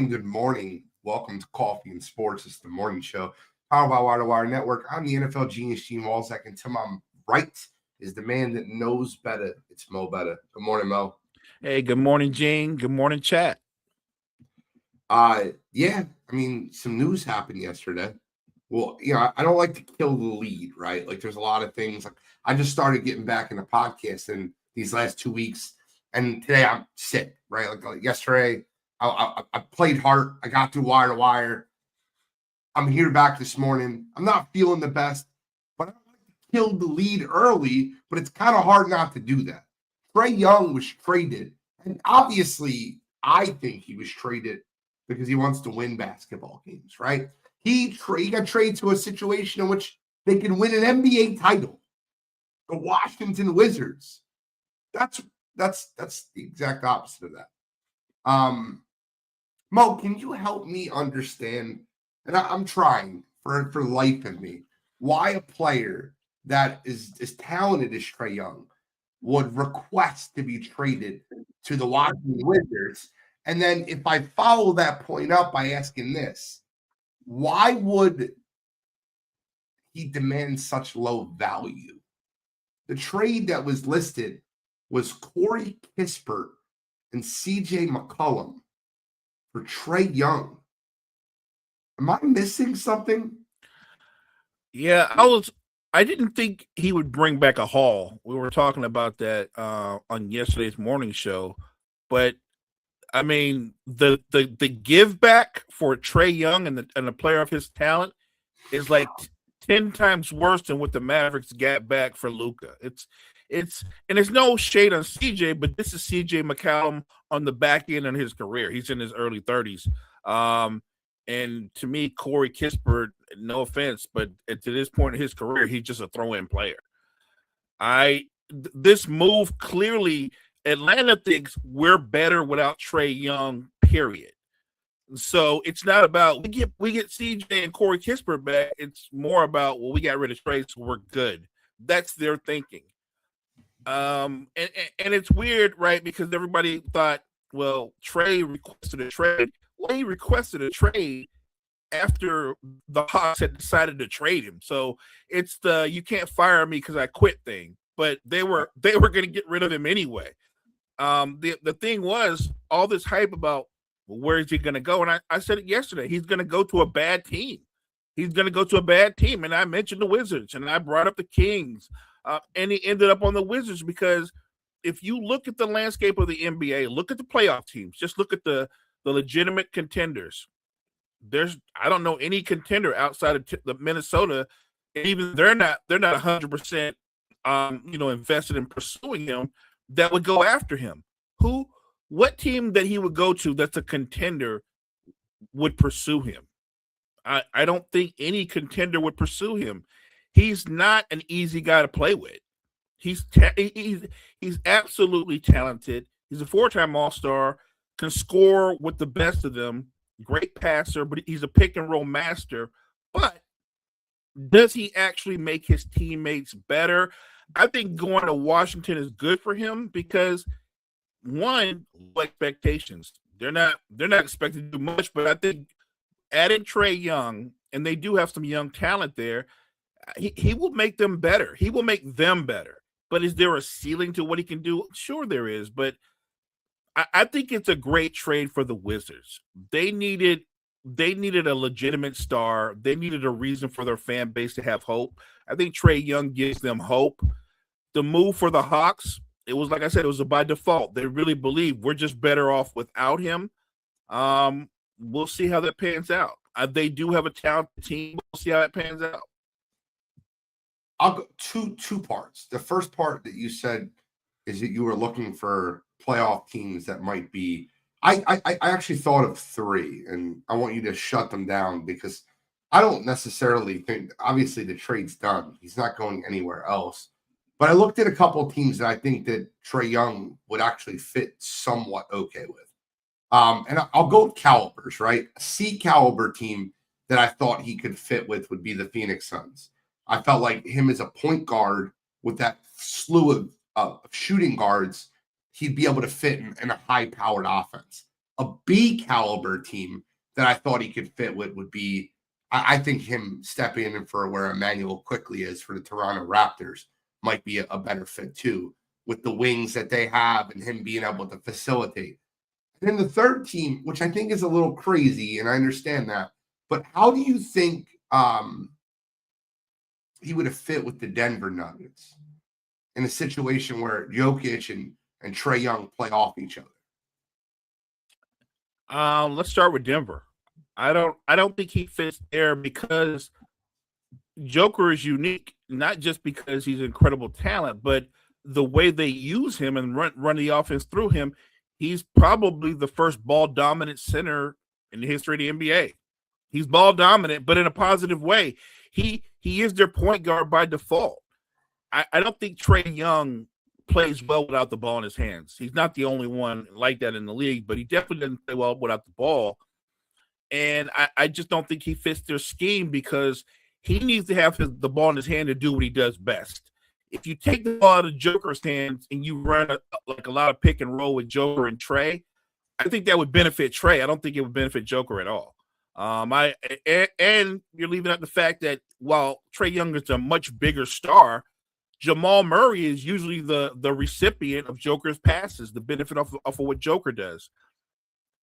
morning. Good morning. Welcome to Coffee and Sports. It's the morning show, powered by Wire to Wire Network. I'm the NFL genius, Gene Walzak, and to my right is the man that knows better. It's Mo Better. Good morning, Mo. Hey, good morning, Gene. Good morning, chat. Some news happened yesterday. Well, I don't like to kill the lead, right? Like, there's a lot of things. Like, I just started getting back into podcasting these last 2 weeks, and today I'm sick, right? Like yesterday, I played hard. I got through wire to wire. I'm here back this morning. I'm not feeling the best, but I don't like to kill the lead early, but it's kind of hard not to do that. Trae Young was traded, and obviously, I think he was traded because he wants to win basketball games, right? He got traded to a situation in which they can win an NBA title. The Washington Wizards. That's the exact opposite of that. Mo, can you help me understand? And I'm trying for life in me, why a player that is as talented as Trae Young would request to be traded to the Washington Wizards. And then if I follow that point up by asking this, why would he demand such low value? The trade that was listed was Corey Kispert and CJ McCollum for Trae Young. Am I missing something? Yeah, I didn't think he would bring back a haul. We were talking about that on yesterday's morning show, but I mean the give back for Trae Young and a player of his talent is like 10 times worse than what the Mavericks got back for Luka. It's and there's no shade on CJ, but this is CJ McCollum on the back end of his career. He's in his early 30s. And to me, Corey Kispert, no offense, but to this point in his career, he's just a throw-in player. This move clearly, Atlanta thinks we're better without Trae Young, period. So it's not about we get CJ and Corey Kispert back. It's more about, well, we got rid of Trae, so we're good. That's their thinking. And it's weird, right? Because everybody thought, well, Trae requested a trade. Well, he requested a trade after the Hawks had decided to trade him. So it's the you can't fire me because I quit thing. But they were going to get rid of him anyway. The thing was all this hype about, well, where is he going to go? And I said it yesterday. He's going to go to a bad team. He's going to go to a bad team. And I mentioned the Wizards, and I brought up the Kings. And he ended up on the Wizards because if you look at the landscape of the NBA, look at the playoff teams, just look at the legitimate contenders. I don't know any contender outside of the Minnesota, and even they're not 100% invested in pursuing him that would go after him. What team that he would go to that's a contender would pursue him? I don't think any contender would pursue him. He's not an easy guy to play with. He's absolutely talented. He's a 4-time All-Star, can score with the best of them, great passer, but he's a pick and roll master. But does he actually make his teammates better? I think going to Washington is good for him because, one, expectations. They're not expected to do much, but I think adding Trae Young, and they do have some young talent there, he will make them better. He will make them better. But is there a ceiling to what he can do? Sure there is, but I think it's a great trade for the Wizards. They needed a legitimate star. They needed a reason for their fan base to have hope. I think Trae Young gives them hope. The move for the Hawks, it was, like I said, it was by default. They really believe we're just better off without him. We'll see how that pans out. They do have a talented team. We'll see how it pans out. I'll go two parts. The first part that you said is that you were looking for playoff teams that might be. I actually thought of 3, and I want you to shut them down because I don't necessarily think. Obviously, the trade's done. He's not going anywhere else. But I looked at a couple of teams that I think that Trae Young would actually fit somewhat okay with. And I'll go with calibers, right? A C caliber team that I thought he could fit with would be the Phoenix Suns. I felt like him as a point guard with that slew of shooting guards, he'd be able to fit in a high-powered offense. A B caliber team that I thought he could fit with would be, I think him stepping in for where Emmanuel Quickly is for the Toronto Raptors might be a better fit too, with the wings that they have and him being able to facilitate. And then the third team, which I think is a little crazy, and I understand that, but how do you think he would have fit with the Denver Nuggets in a situation where Jokic and Trae Young play off each other? Let's start with Denver. I don't think he fits there because Joker is unique, not just because he's incredible talent, but the way they use him and run the offense through him. He's probably the first ball dominant center in the history of the NBA. He's ball dominant, but in a positive way. He is their point guard by default. I don't think Trae Young plays well without the ball in his hands. He's not the only one like that in the league, but he definitely doesn't play well without the ball. And I just don't think he fits their scheme because he needs to have the ball in his hand to do what he does best. If you take the ball out of Joker's hands and you run a lot of pick and roll with Joker and Trae, I think that would benefit Trae. I don't think it would benefit Joker at all. And you're leaving out the fact that while Trae Young is a much bigger star, Jamal Murray is usually the recipient of Joker's passes, the benefit of what Joker does.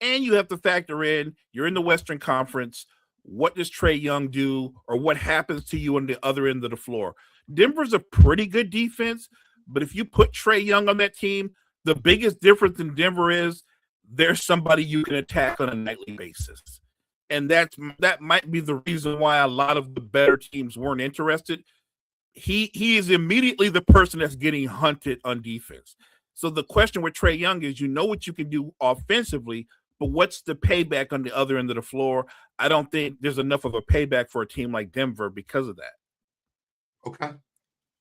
And you have to factor in, you're in the Western Conference. What does Trae Young do, or what happens to you on the other end of the floor? Denver's a pretty good defense, but if you put Trae Young on that team, the biggest difference in Denver is there's somebody you can attack on a nightly basis. And that might be the reason why a lot of the better teams weren't interested. He is immediately the person that's getting hunted on defense. So the question with Trae Young is, you know what you can do offensively, but what's the payback on the other end of the floor? I don't think there's enough of a payback for a team like Denver because of that. Okay.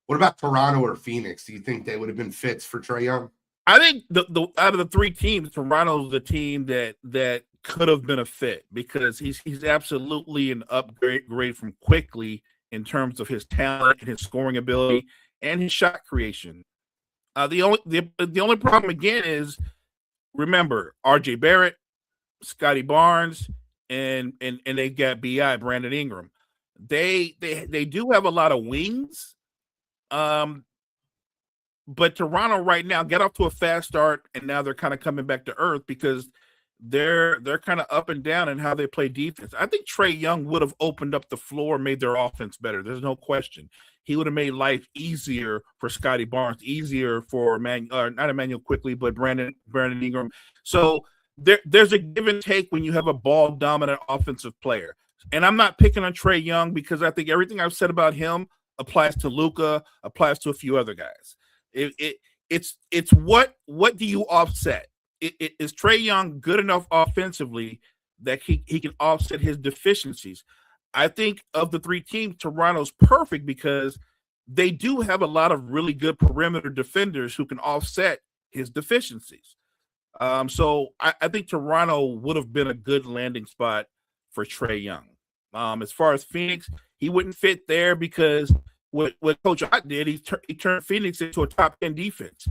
What about Toronto or Phoenix? Do you think they would have been fits for Trae Young? I think the out of the three teams, Toronto's the team that could have been a fit because he's absolutely an upgrade from Quickly in terms of his talent and his scoring ability and his shot creation. The only problem again is, remember, RJ Barrett, Scotty Barnes, and they got BI Brandon Ingram. They do have a lot of wings. But Toronto right now got off to a fast start, and now they're kind of coming back to earth because they're kind of up and down in how they play defense. I think Trae Young would have opened up the floor, made their offense better. There's no question. He would have made life easier for Scotty Barnes, easier for not Emmanuel Quickly, but Brandon Ingram. So there's a give and take when you have a ball dominant offensive player. And I'm not picking on Trae Young because I think everything I've said about him applies to Luka, applies to a few other guys. It's what do you offset? Is Trae Young good enough offensively that he can offset his deficiencies? I think of the three teams, Toronto's perfect because they do have a lot of really good perimeter defenders who can offset his deficiencies. So I think Toronto would have been a good landing spot for Trae Young. As far as Phoenix, he wouldn't fit there because what Coach Ott did, he turned Phoenix into a top 10 defense.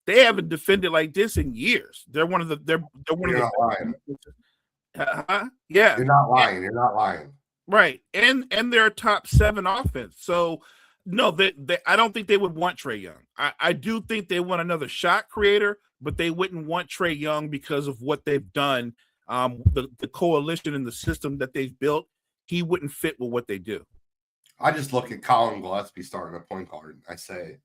They haven't defended like this in years. They're one of the You're not lying. Yeah. You're not lying. You're not lying. Right. And they're a top 7 offense. So no, I don't think they would want Trae Young. I do think they want another shot creator, but they wouldn't want Trae Young because of what they've done. The coalition and the system that they've built, he wouldn't fit with what they do. I just look at Colin Gillespie starting a point guard. I say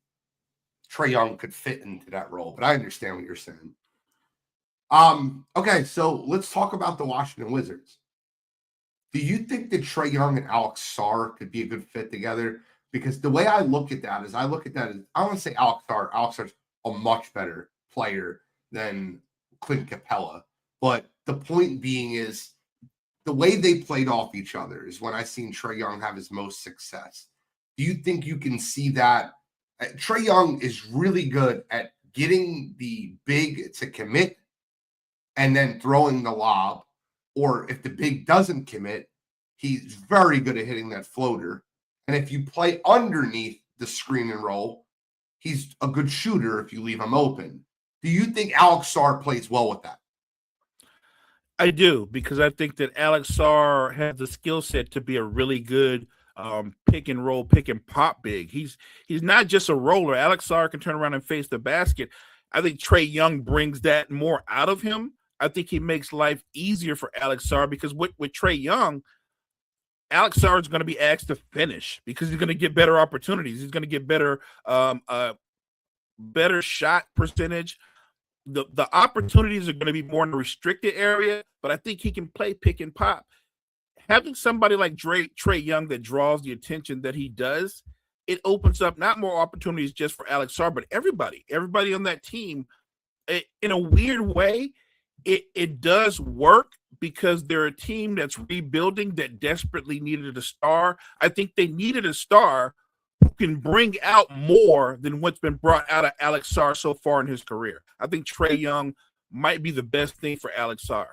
Trae Young could fit into that role, but I understand what you're saying. Okay, so let's talk about the Washington Wizards. Do you think that Trae Young and Alex Sarr could be a good fit together? Because the way I look at that is I want to say Alex Sarr. Alex Sarr's a much better player than Clint Capella. But the point being is the way they played off each other is when I've seen Trae Young have his most success. Do you think you can see that? Trae Young is really good at getting the big to commit and then throwing the lob. Or if the big doesn't commit, he's very good at hitting that floater. And if you play underneath the screen and roll, he's a good shooter if you leave him open. Do you think Alex Sarr plays well with that? I do, because I think that Alex Sarr has the skill set to be a really good pick and roll, pick and pop big. He's not just a roller. Alex Sarr can turn around and face the basket. I think Trae Young brings that more out of him. I think he makes life easier for Alex Sarr because with Trae Young, Alex Sarr is going to be asked to finish because he's going to get better opportunities. He's going to get better shot percentage. The opportunities are going to be more in the restricted area, but I think he can play pick and pop. Having somebody like Trae Young that draws the attention that he does, it opens up not more opportunities just for Alex Sarr, but everybody on that team. In a weird way, it does work because they're a team that's rebuilding that desperately needed a star. I think they needed a star who can bring out more than what's been brought out of Alex Sarr so far in his career. I think Trae Young might be the best thing for Alex Sarr.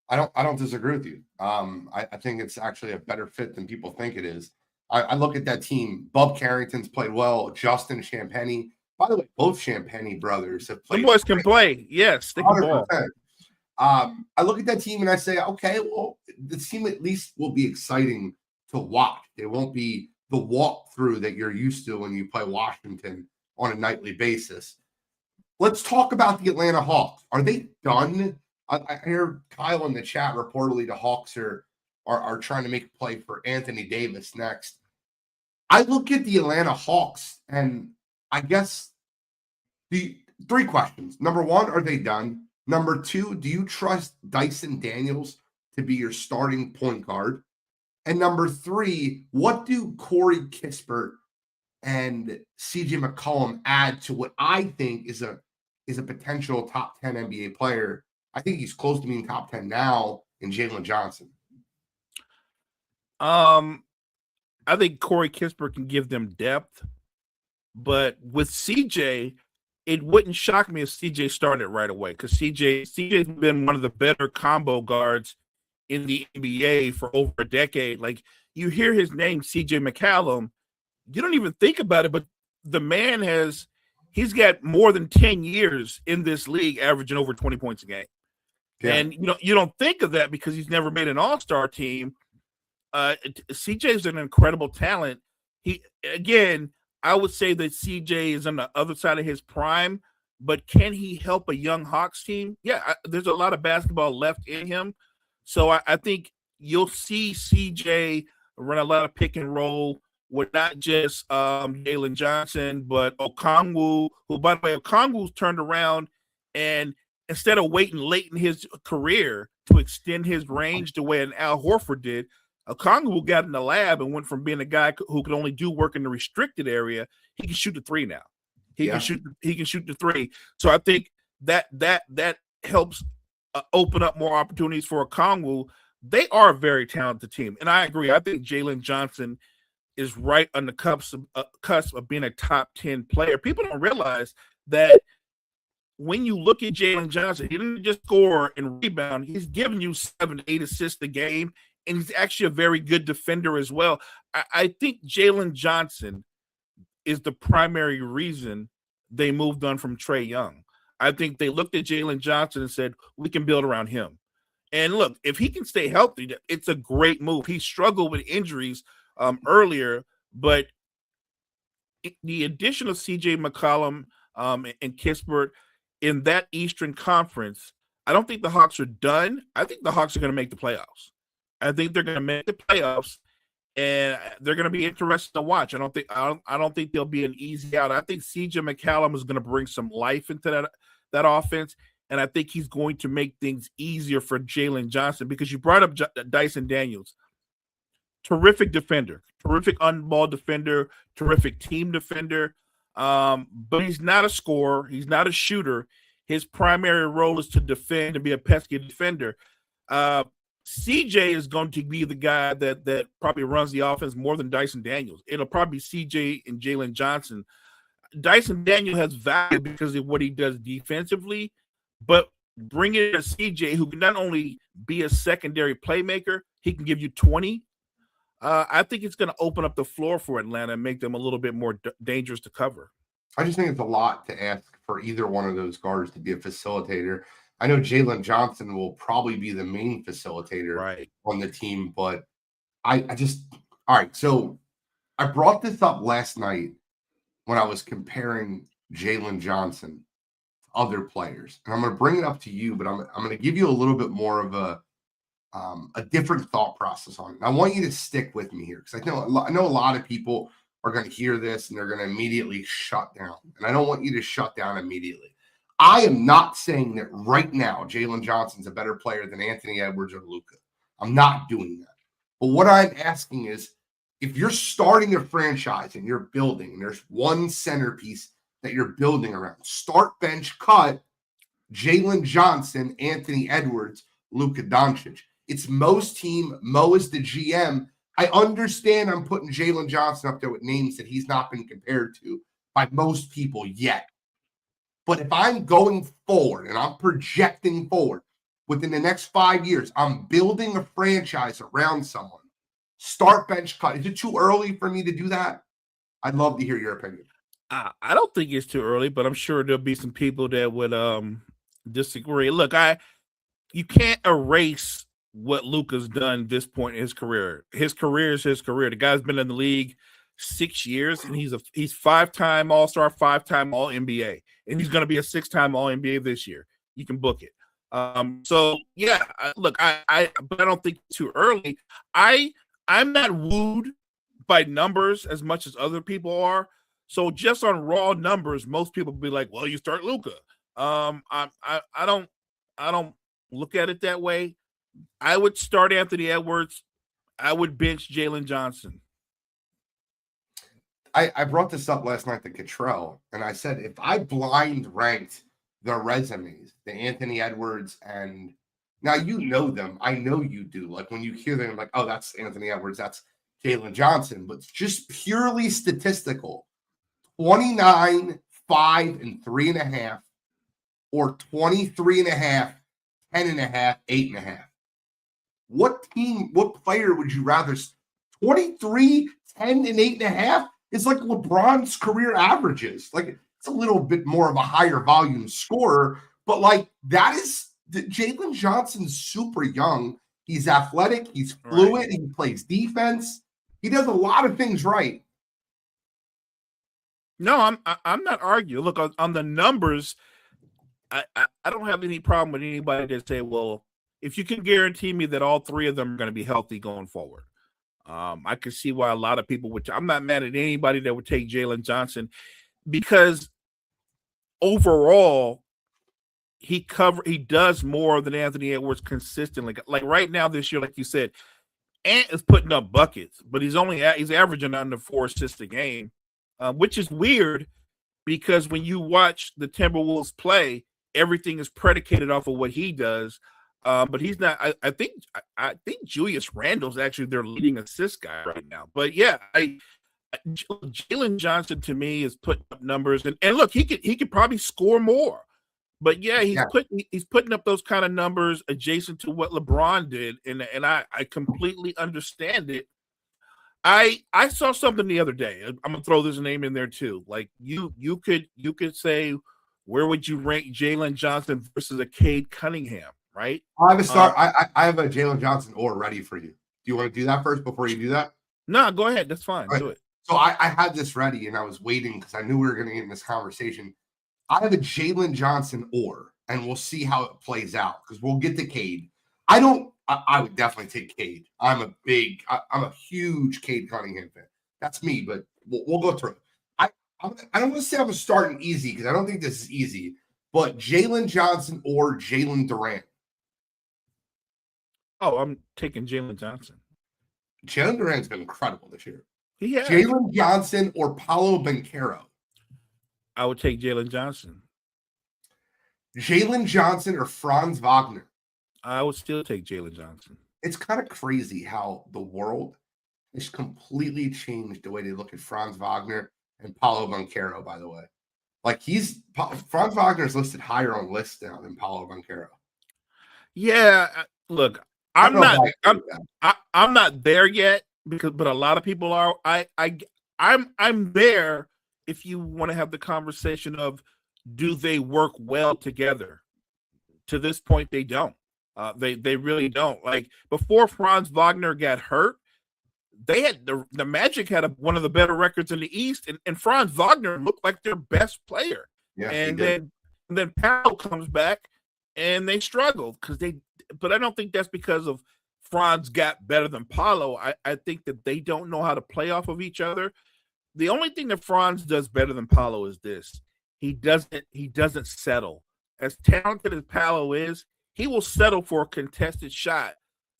I don't disagree with you. I think it's actually a better fit than people think it is. I look at that team. Bub Carrington's played well. Justin Champagnie. By the way, both Champagnie brothers have played. The boys can play. Yes, they can ball. I look at that team and I say, okay, well, the team at least will be exciting to watch. It won't be the walkthrough that you're used to when you play Washington on a nightly basis. Let's talk about the Atlanta Hawks. Are they done? I hear Kyle in the chat reportedly the Hawks are trying to make a play for Anthony Davis next. I look at the Atlanta Hawks and I guess the three questions. Number one, are they done? Number two, do you trust Dyson Daniels to be your starting point guard? And number three, what do Corey Kispert and CJ McCollum add to what I think is a potential top 10 NBA player? I think he's close to being top 10 now in Jalen Johnson. I think Corey Kispert can give them depth, but with CJ, it wouldn't shock me if CJ started right away because CJ's been one of the better combo guards in the NBA for over a decade. Like, you hear his name, CJ McCollum, you don't even think about it, but the man he's got more than 10 years in this league averaging over 20 points a game. Yeah. And you don't think of that because he's never made an all-star team. CJ's an incredible talent. I would say that CJ is on the other side of his prime, but can he help a young Hawks team? Yeah, there's a lot of basketball left in him. So I think you'll see CJ run a lot of pick and roll with not just Jalen Johnson, but Okongwu, who, by the way, Okongwu's turned around, and instead of waiting late in his career to extend his range the way an Al Horford did, Okongwu got in the lab and went from being a guy who could only do work in the restricted area. He can shoot the three now. He can shoot the three. So I think that helps open up more opportunities for Okongwu. They are a very talented team, and I agree. I think Jalen Johnson is right on the cusp of being a top 10 player. People don't realize that when you look at Jalen Johnson, he didn't just score and rebound. He's giving you 7 to 8 assists a game. And he's actually a very good defender as well. I think Jalen Johnson is the primary reason they moved on from Trae Young. I think they looked at Jalen Johnson and said, we can build around him. And look, if he can stay healthy, it's a great move. He struggled with injuries earlier, but the addition of CJ McCollum and Kispert in that Eastern Conference, I don't think the Hawks are done. I think the Hawks are going to make the playoffs. I think they're going to make the playoffs, and they're going to be interesting to watch. I don't think they'll be an easy out. I think CJ McCollum is going to bring some life into that offense, and I think he's going to make things easier for Jalen Johnson because you brought up Dyson Daniels. Terrific defender, terrific on-ball defender, terrific team defender, but he's not a scorer. He's not a shooter. His primary role is to defend and be a pesky defender. CJ is going to be the guy that probably runs the offense more than Dyson Daniels. It'll probably be CJ and Jalen Johnson. Dyson Daniels has value because of what he does defensively, but bring it to CJ, who can not only be a secondary playmaker, he can give you 20. I think it's going to open up the floor for Atlanta and make them a little bit more dangerous to cover. I just think it's a lot to ask for either one of those guards to be a facilitator. I know Jalen Johnson will probably be the main facilitator Right. on the team, but I just all right. So I brought this up last night when I was comparing Jalen Johnson to other players, and I'm going to bring it up to you, but I'm going to give you a little bit more of a different thought process on it. And I want you to stick with me here because I know a lot of people are going to hear this and they're going to immediately shut down, and I don't want you to shut down immediately. I am not saying that right now Jalen Johnson's a better player than Anthony Edwards or Luka. I'm not doing that. But what I'm asking is, if you're starting a franchise and you're building, and there's one centerpiece that you're building around, start, bench, cut, Jalen Johnson, Anthony Edwards, Luka Doncic. It's Mo's team. Mo is the GM. I understand I'm putting Jalen Johnson up there with names that he's not been compared to by most people yet. But if I'm going forward and I'm projecting forward within the next 5 years, I'm building a franchise around someone. Start, bench, cut. Is it too early for me to do that? I'd love to hear your opinion. I don't think it's too early, but I'm sure there'll be some people that would disagree. Look, you can't erase what Luka's done this point in his career. His career is his career. The guy's been in the league 6 years, and he's 5-time All-Star, 5-time All-NBA, and he's going to be a 6-time All-NBA this year. You can book it. So yeah, look, but I don't think it's too early. I'm not wooed by numbers as much as other people are. So just on raw numbers, most people be like, "Well, you start Luka." I don't look at it that way. I would start Anthony Edwards. I would bench Jalen Johnson. I brought this up last night to Cottrell, and I said if I blind ranked the resumes, the Anthony Edwards, and now you know them. I know you do. Like when you hear them, like, oh, that's Anthony Edwards, that's Jalen Johnson, but just purely statistical. 29, 5, and 3.5, or 23.5, 10.5, 8.5. What player would you rather? 23, 10, and 8.5 is like LeBron's career averages. Like it's a little bit more of a higher volume scorer, but like that is Jalen Johnson's super young. He's athletic, he's fluid, right. He plays defense. He does a lot of things right. No, I'm not arguing. Look, on the numbers, I don't have any problem with anybody that say, well, if you can guarantee me that all three of them are going to be healthy going forward, I can see why a lot of people would. I'm not mad at anybody that would take Jalen Johnson because overall he does more than Anthony Edwards consistently. Like right now this year, like you said, Ant is putting up buckets, but he's averaging under 4 assists a game. Which is weird because when you watch the Timberwolves play, everything is predicated off of what he does. But he's not. I think Julius Randle's actually their leading assist guy right now. But yeah, Jalen Johnson to me is putting up numbers, and look, he could probably score more. But yeah, he's putting up those kind of numbers adjacent to what LeBron did, and I completely understand it. I saw something the other day. I'm gonna throw this name in there too. Like you could say, where would you rank Jalen Johnson versus a Cade Cunningham? Right? I have a Jalen Johnson or ready for you. Do you want to do that first before you do that? No, go ahead. That's fine. Right. Do it. So I had this ready and I was waiting because I knew we were going to get in this conversation. I have a Jalen Johnson and we'll see how it plays out because we'll get to Cade. I would definitely take Cade. I'm a huge Cade Cunningham fan. That's me, but we'll go through it. I don't want to say I'm starting easy because I don't think this is easy, but Jalen Johnson or Jalen Durant. Oh, I'm taking Jalen Johnson. Jalen Durant's been incredible this year. Yeah. Jalen Johnson or Paolo Banchero. I would take Jalen Johnson. Jalen Johnson or Franz Wagner. I would still take Jalen Johnson. It's kind of crazy how the world has completely changed the way they look at Franz Wagner and Paolo Banchero, by the way. Like Franz Wagner is listed higher on lists now than Paolo Banchero. Yeah, look, I'm not there yet but a lot of people are. I'm there if you want to have the conversation of do they work well together? to this point, they don't. They really don't. Like before Franz Wagner got hurt, they had the Magic had one of the better records in the East, and Franz Wagner looked like their best player. Yeah, and then Powell comes back and they struggled but I don't think that's because of Franz got better than Paolo. I think that they don't know how to play off of each other. The only thing that Franz does better than Paolo is this. He doesn't settle. As talented as Paolo is, he will settle for a contested shot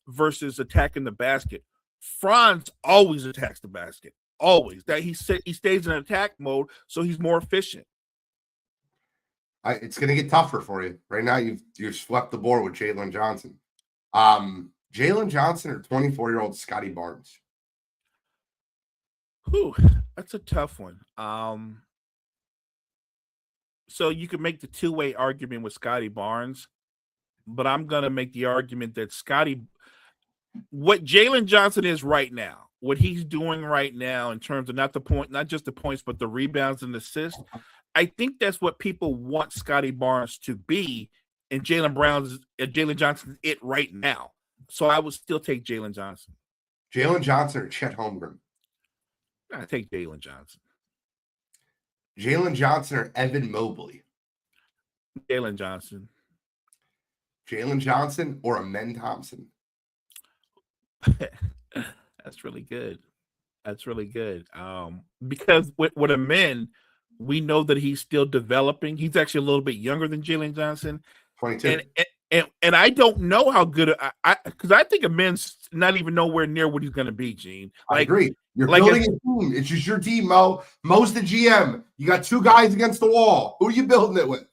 versus attacking the basket. Franz always attacks the basket. Always. That he stays in attack mode, so he's more efficient. It's going to get tougher for you. Right now, you've swept the board with Jalen Johnson. Jalen Johnson or 24-year-old Scotty Barnes? Whew, that's a tough one. So you could make the two-way argument with Scotty Barnes, but I'm going to make the argument that what Jalen Johnson is right now, what he's doing right now in terms of not just the points, but the rebounds and assists, I think that's what people want Scotty Barnes to be, and Jalen Johnson it right now. So I would still take Jalen Johnson. Jalen Johnson or Chet Holmgren? I take Jalen Johnson. Jalen Johnson or Evan Mobley? Jalen Johnson. Jalen Johnson or Amen Thompson? That's really good. Because with Amen, we know that he's still developing. He's actually a little bit younger than Jalen Johnson. 22. And I don't know how good because I think Amen's not even nowhere near what he's going to be, Gene. I agree. You're building a team. It's just your team, Mo. Mo's the GM. You got two guys against the wall. Who are you building it with?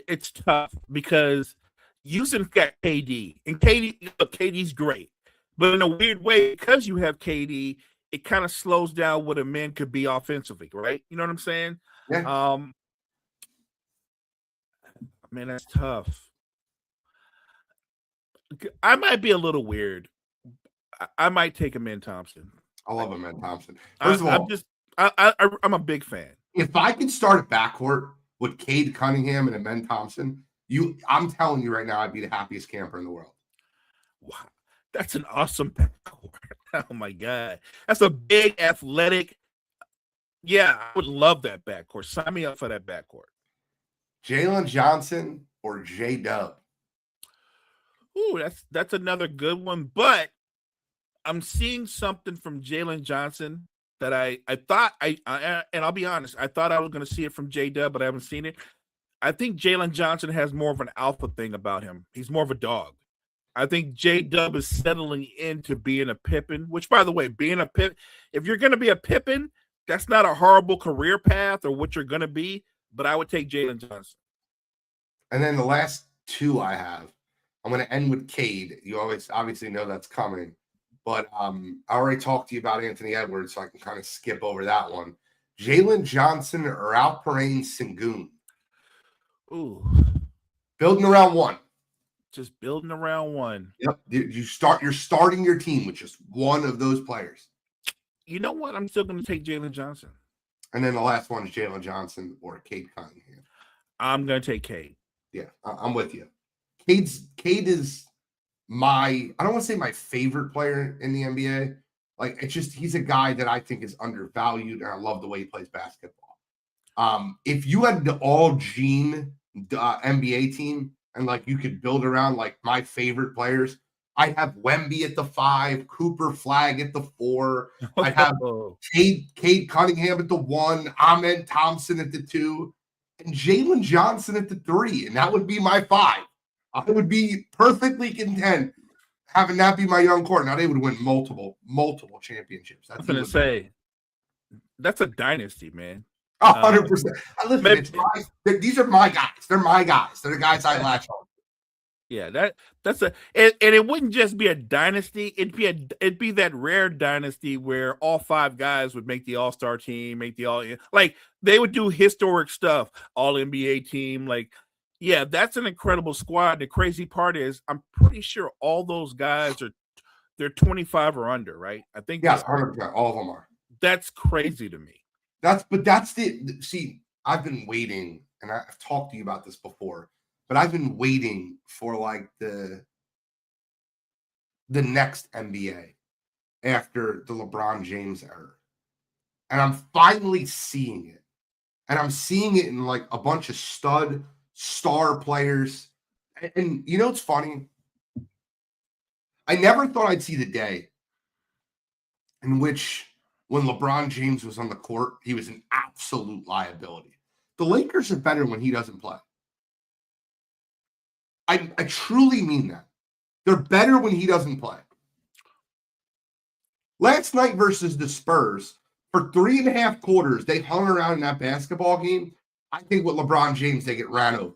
It's tough because Houston's got KD, and KD's great. But in a weird way, because you have KD, it kind of slows down what Amen could be offensively, right? You know what I'm saying? Yeah. Man, that's tough. I might be a little weird. I might take Amen Thompson. I love Amen Thompson. First of all, I'm a big fan. If I could start a backcourt with Cade Cunningham and Amen Thompson, I'm telling you right now, I'd be the happiest camper in the world. Wow. That's an awesome backcourt. Oh my God. That's a big athletic. Yeah, I would love that backcourt. Sign me up for that backcourt. Jalen Johnson or J-Dub? Ooh, that's another good one. But I'm seeing something from Jalen Johnson that I thought and I'll be honest, I thought I was going to see it from J-Dub, but I haven't seen it. I think Jalen Johnson has more of an alpha thing about him. He's more of a dog. I think J-Dub is settling into being a Pippen, which, by the way, if you're going to be a Pippen, that's not a horrible career path or what you're going to be, but I would take Jalen Johnson. And then the last two I have, I'm going to end with Cade. You always obviously know that's coming, but I already talked to you about Anthony Edwards, so I can kind of skip over that one. Jalen Johnson or Alperen Sengun? Ooh. Building around one. Just building around one. Yep. You're starting your team with just one of those players. You know what? I'm still going to take Jalen Johnson. And then the last one is Jalen Johnson or Cade Cunningham. I'm going to take Cade. Yeah, I'm with you. Cade is I don't want to say my favorite player in the NBA. Like, it's just, he's a guy that I think is undervalued, and I love the way he plays basketball. If you had the all-Gene NBA team, and like you could build around like my favorite players, I'd have Wemby at the 5, Cooper Flag at the 4. I'd have Cade Cunningham at the 1, Amen Thompson at the 2, and Jalen Johnson at the 3. And that would be my 5. I would be perfectly content having that be my young core. Now they would win multiple championships. I was going to say, that's a dynasty, man. 100%. Listen, these are my guys. They're my guys. They're the guys I latch on. Yeah, that's and it wouldn't just be a dynasty. It'd be that rare dynasty where all 5 guys would make the All-Star team, like they would do historic stuff, all NBA team. Like, yeah, that's an incredible squad. The crazy part is, I'm pretty sure all those guys they're 25 or under, right? I think 100%. All of them are. That's crazy to me. I've been waiting, and I've talked to you about this before, but I've been waiting for like the next NBA after the LeBron James era. And I'm finally seeing it. And I'm seeing it in like a bunch of star players. And you know what's funny? I never thought I'd see the day in which when LeBron James was on the court, he was an absolute liability. The Lakers are better when he doesn't play. I truly mean that. They're better when he doesn't play. Last night versus the Spurs, for 3.5 quarters, they hung around in that basketball game. I think with LeBron James, they get ran over.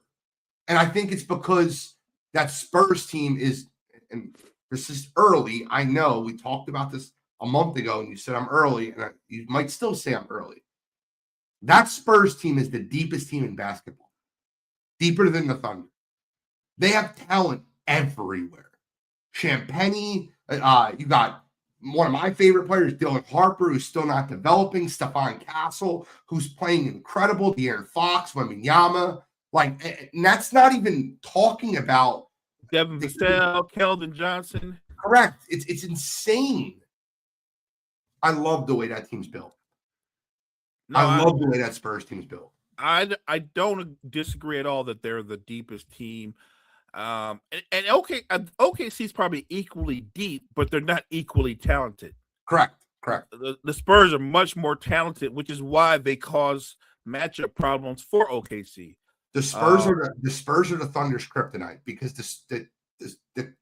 And I think it's because that Spurs team is, and this is early. I know we talked about this a month ago, and you said I'm early, and you might still say I'm early. That Spurs team is the deepest team in basketball, deeper than the Thunder. They have talent everywhere. Champagny, you got one of my favorite players, Dylan Harper, who's still not developing, Stephon Castle, who's playing incredible, De'Aaron Fox, Wembanyama. Like, and that's not even talking about Devin Vassell, Keldon Johnson. Correct. It's insane. I love the way that team's built. No, I love the way that Spurs team's built. I don't disagree at all that they're the deepest team. OKC is probably equally deep, but they're not equally talented. Correct. The Spurs are much more talented, which is why they cause matchup problems for OKC. The Spurs are the Thunder's kryptonite because the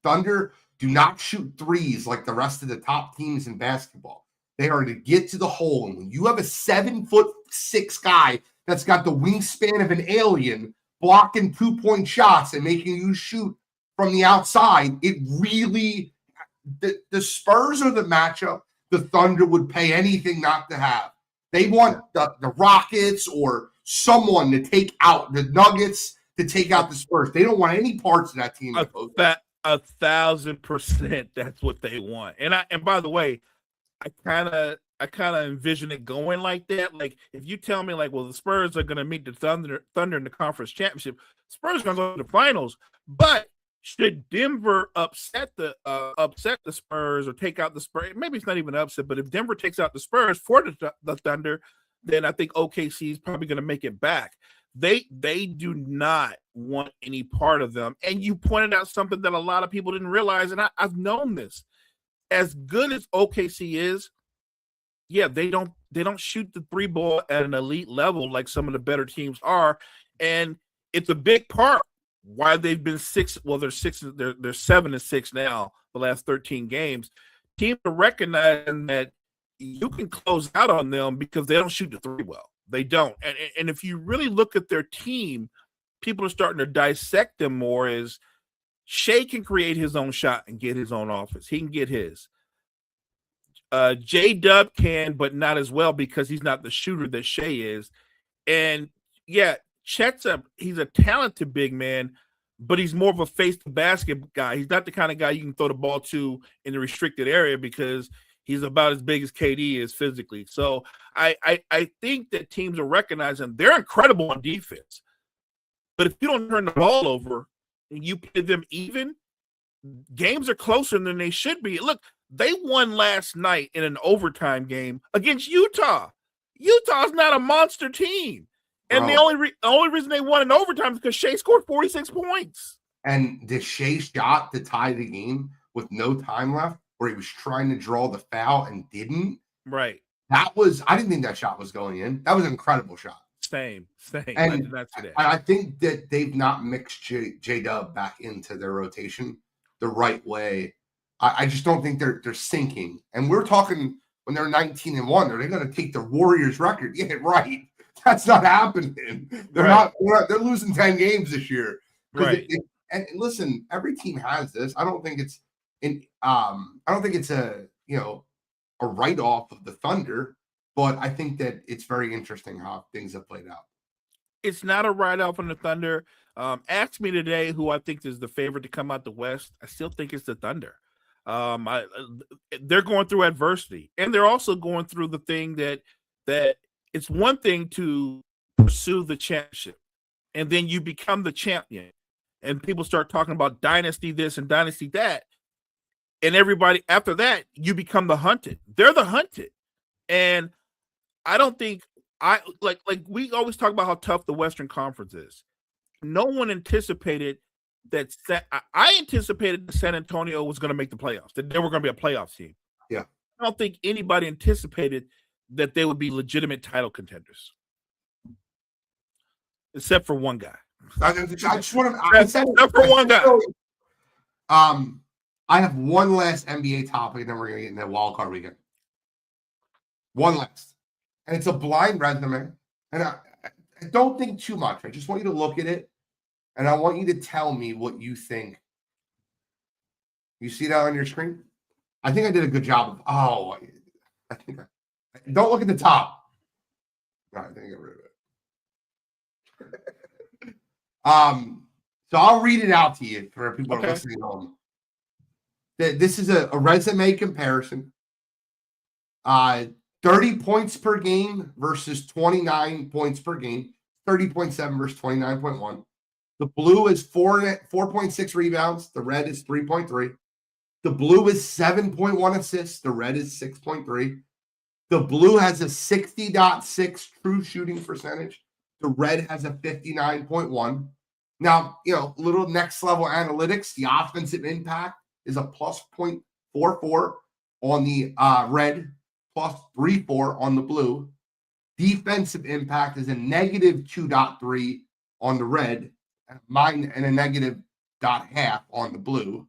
Thunder do not shoot threes like the rest of the top teams in basketball. They are to get to the hole, and when you have a 7'6" guy that's got the wingspan of an alien blocking 2-point shots and making you shoot from the outside, it really the Spurs are the matchup the Thunder would pay anything not to have. They want the Rockets or someone to take out the Nuggets, to take out the Spurs. They don't want any parts of that team. 1,000% that's what they want. And by the way, I kind of envision it going like that. Like, if you tell me, like, well, the Spurs are going to meet the Thunder in the conference championship, Spurs are going to go to the finals. But should Denver upset the Spurs or take out the Spurs? Maybe it's not even upset, but if Denver takes out the Spurs for the Thunder, then I think OKC is probably going to make it back. They do not want any part of them. And you pointed out something that a lot of people didn't realize, and I've known this. As good as OKC is, yeah, they don't shoot the three ball at an elite level like some of the better teams are, and it's a big part why they've been six. Well, they're 7-6 now. The last 13 games, teams are recognizing that you can close out on them because they don't shoot the three well. They don't, and if you really look at their team, people are starting to dissect them more as Shea can create his own shot and get his own offense. He can get his. J-Dub can, but not as well because he's not the shooter that Shea is. And, yeah, Chet's he's a talented big man, but he's more of a face-to-basket guy. He's not the kind of guy you can throw the ball to in the restricted area because he's about as big as KD is physically. So I think that teams are recognizing they're incredible on defense. But if you don't turn the ball over, you play them even, games are closer than they should be. Look, they won last night in an overtime game against Utah. Utah's not a monster team. And the only reason they won in overtime is because Shea scored 46 points. And the Shea shot to tie the game with no time left, where he was trying to draw the foul and didn't. Right. I didn't think that shot was going in. That was an incredible shot. Same. And I think that they've not mixed J-Dub back into their rotation the right way. I just don't think they're sinking. And we're talking when they're 19-1, are they going to take the Warriors record? Yeah, right. That's not happening. They're not. They're losing 10 games this year. Right. And listen, every team has this. I don't think it's a write-off of the Thunder. But I think that it's very interesting how things have played out. It's not a write-off on the Thunder. Ask me today who I think is the favorite to come out the West. I still think it's the Thunder. They're going through adversity, and they're also going through the thing that it's one thing to pursue the championship, and then you become the champion. and people start talking about dynasty this and dynasty that, and everybody after that, you become the hunted. They're the hunted, and I don't think like we always talk about how tough the Western Conference is. No one anticipated that. I anticipated that San Antonio was going to make the playoffs. That they were going to be a playoff team. Yeah, I don't think anybody anticipated that they would be legitimate title contenders, except for one guy. I just want to. I said Except for one guy. I have one last NBA topic, and then we're gonna get into wild card weekend. One last, and it's a blind resume, and I don't think too much. I just want you to look at it, and I want you to tell me what you think. You see that on your screen? I think I did a good job of. Oh, I think. Don't look at the top. No, I think I got rid of it. So I'll read it out to you for people who are listening on. This is a resume comparison. 30 points per game versus 29 points per game. 30.7 versus 29.1. The blue is 4.6 rebounds. The red is 3.3. The blue is 7.1 assists. The red is 6.3. The blue has a 60.6 true shooting percentage. The red has a 59.1. Now, little next level analytics. The offensive impact is a plus 0.44 on the red, plus 3.4 on the blue. Defensive impact is a negative 2.3 on the red, and a negative 0.5 on the blue.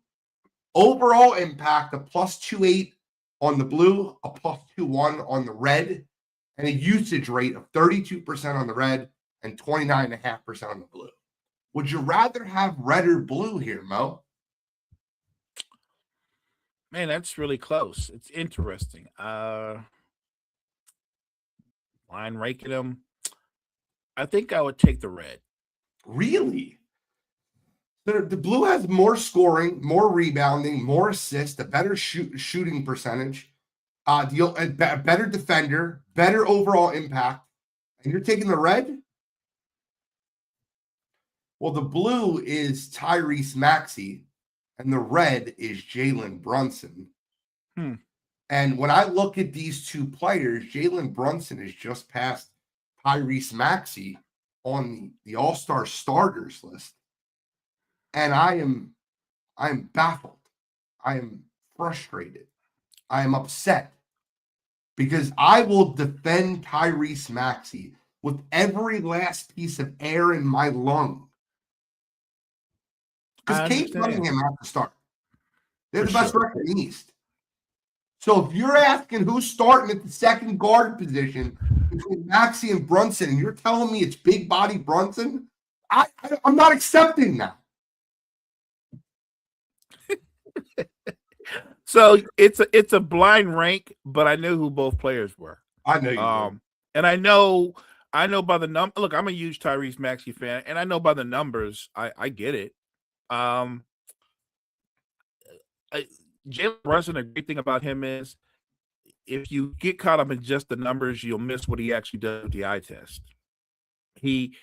Overall impact, a plus 2.8 on the blue, a plus 2.1 on the red, and a usage rate of 32% on the red and 29.5% on the blue. Would you rather have red or blue here, Mo? Man, that's really close. It's interesting. Line ranking them. I think I would take the red. Really? The blue has more scoring, more rebounding, more assists, a better shooting percentage, a better defender, better overall impact. And you're taking the red? Well, the blue is Tyrese Maxey, and the red is Jalen Brunson. And when I look at these two players, Jalen Brunson is just past Tyrese Maxey on the All-Star starters list. And I am baffled. I am frustrated. I am upset because I will defend Tyrese Maxey with every last piece of air in my lung. Because Cade Cunningham has to start. They're the best record in the East. So if you're asking who's starting at the second guard position between Maxey and Brunson, and you're telling me it's big body Brunson, I'm not accepting that. So it's a blind rank, but I knew who both players were. I know you did. And I know by the number. Look, I'm a huge Tyrese Maxey fan, and I know by the numbers. I get it. Jalen Brunson, a great thing about him is if you get caught up in just the numbers, you'll miss what he actually does with the eye test. He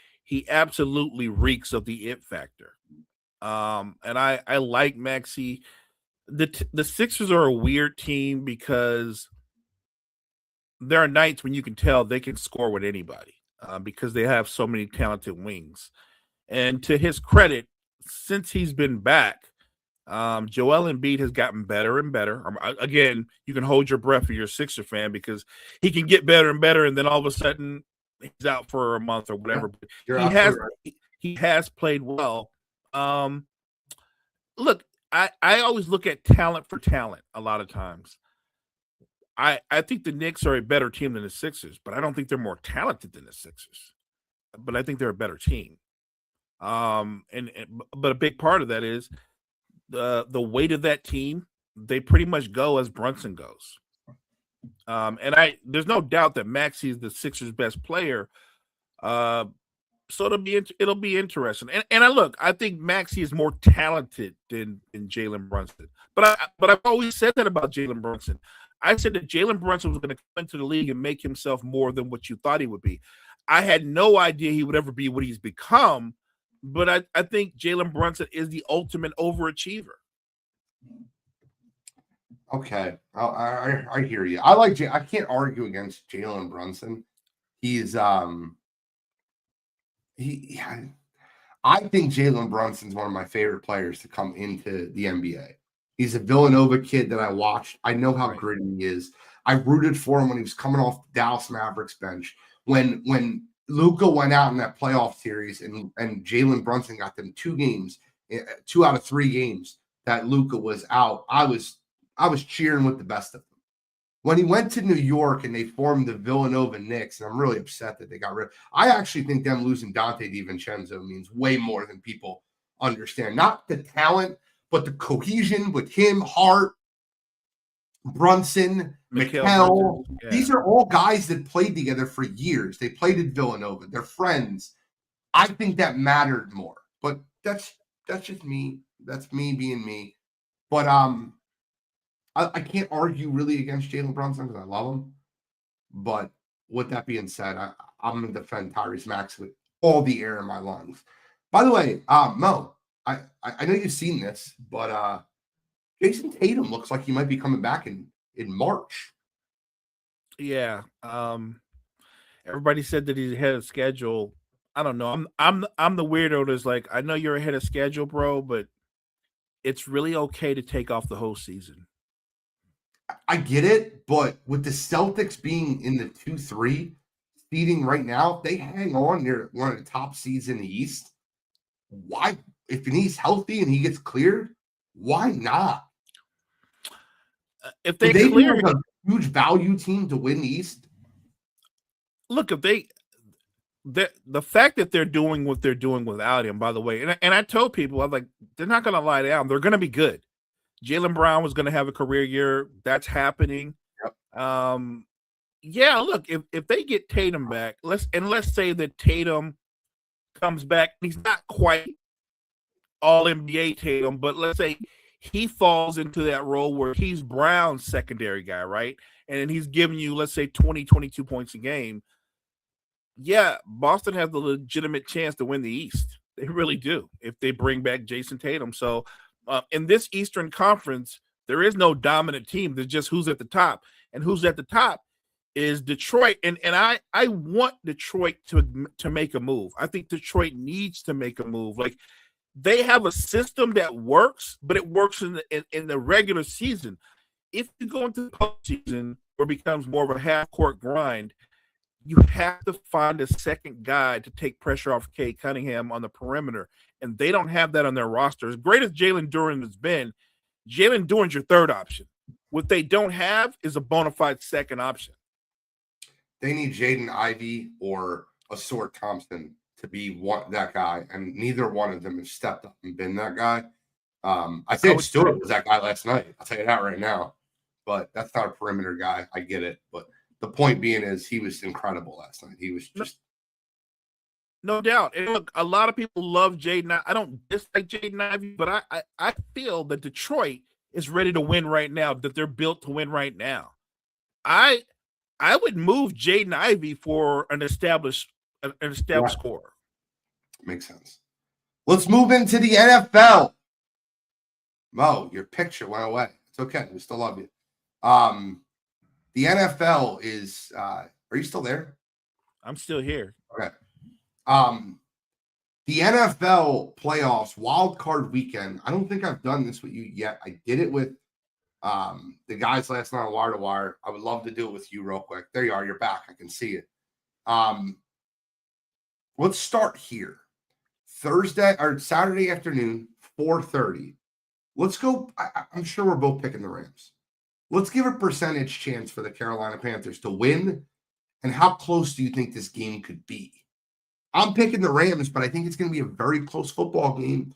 absolutely reeks of the it factor. And I like Maxey. The Sixers are a weird team because there are nights when you can tell they can score with anybody because they have so many talented wings. And to his credit, since he's been back, Joel Embiid has gotten better and better. Again, you can hold your breath if you're a Sixer fan because he can get better and better, and then all of a sudden he's out for a month or whatever. Yeah, he has played well. Look, I always look at talent for talent a lot of times. I think the Knicks are a better team than the Sixers, but I don't think they're more talented than the Sixers. But I think they're a better team. But a big part of that is the weight of that team. They pretty much go as Brunson goes. And there's no doubt that Maxey is the Sixers' best player. So it'll be interesting. And I think Maxey is more talented than Jalen Brunson. But I've always said that about Jalen Brunson. I said that Jalen Brunson was going to come into the league and make himself more than what you thought he would be. I had no idea he would ever be what he's become, but I think Jalen Brunson is the ultimate overachiever. Okay, I hear you. I can't argue against Jalen Brunson. He's he. I think Jalen Brunson's one of my favorite players to come into the NBA. He's a Villanova kid that I watched. I know how gritty he is. I rooted for him when he was coming off the Dallas Mavericks bench. When Luka went out in that playoff series and Jalen Brunson got them 2 games, 2 out of 3 games that Luka was out, I was cheering with the best of them. When he went to New York and they formed the Villanova Knicks, and I'm really upset that they got rid of. I actually think them losing Dante DiVincenzo means way more than people understand. Not the talent, but the cohesion with him, Hart, Brunson, Mikal. Yeah. These are all guys that played together for years. They played at Villanova. They're friends. I think that mattered more. But that's just me. That's me being me. But I can't argue really against Jalen Brunson because I love him. But with that being said, I'm going to defend Tyrese Maxey with all the air in my lungs. By the way, Mo, I know you've seen this, but Jason Tatum looks like he might be coming back in March. Yeah. Everybody said that he's ahead of schedule. I don't know. I'm the weirdo that's like, I know you're ahead of schedule, bro, but it's really okay to take off the whole season. I get it, but with the Celtics being in the 2-3 seeding right now, if they hang on near one of the top seeds in the East, why? If he's healthy and he gets cleared, why not? If they clear a huge value team to win the East. Look, if the fact that they're doing what they're doing without him, by the way, and I told people, I'm like, they're not going to lie down. They're going to be good. Jaylen Brown was going to have a career year. That's happening. Yep. Yeah, look, if they get Tatum back, let's say that Tatum comes back. He's not quite all NBA Tatum, but let's say he falls into that role where he's Brown's secondary guy, right? And he's giving you, let's say, 20, 22 points a game. Yeah, Boston has the legitimate chance to win the East. They really do if they bring back Jason Tatum. So in this Eastern Conference, there is no dominant team. There's just who's at the top. And who's at the top is Detroit. And I want Detroit to make a move. I think Detroit needs to make a move. Like, they have a system that works, but it works in the regular season. If you go into the postseason where it becomes more of a half-court grind, you have to find a second guy to take pressure off Cade Cunningham on the perimeter, and they don't have that on their roster. As great as Jalen Duren has been, Jalen Duren's your third option. What they don't have is a bona fide second option. They need Jaden Ivey or Ausar Thompson to be that guy, and neither one of them has stepped up and been that guy. Isaiah Stewart was that guy last night. I'll tell you that right now. But that's not a perimeter guy. I get it. But the point being is he was incredible last night. He was just no doubt. And look, a lot of people love Jaden. I don't dislike Jaden Ivey, but I feel that Detroit is ready to win right now, that they're built to win right now. I would move Jaden Ivey for an established scorer. Makes sense. Let's move into the NFL. Mo, your picture went away. It's okay. We still love you. The NFL is are you still there? I'm still here. Okay. The NFL playoffs wild card weekend. I don't think I've done this with you yet. I did it with the guys last night on Wire to Wire. I would love to do it with you real quick. There you are. You're back. I can see it. Let's start here. Thursday or Saturday afternoon, 4:30. Let's go. I'm sure we're both picking the Rams. Let's give a percentage chance for the Carolina Panthers to win. And how close do you think this game could be? I'm picking the Rams, but I think it's going to be a very close football game.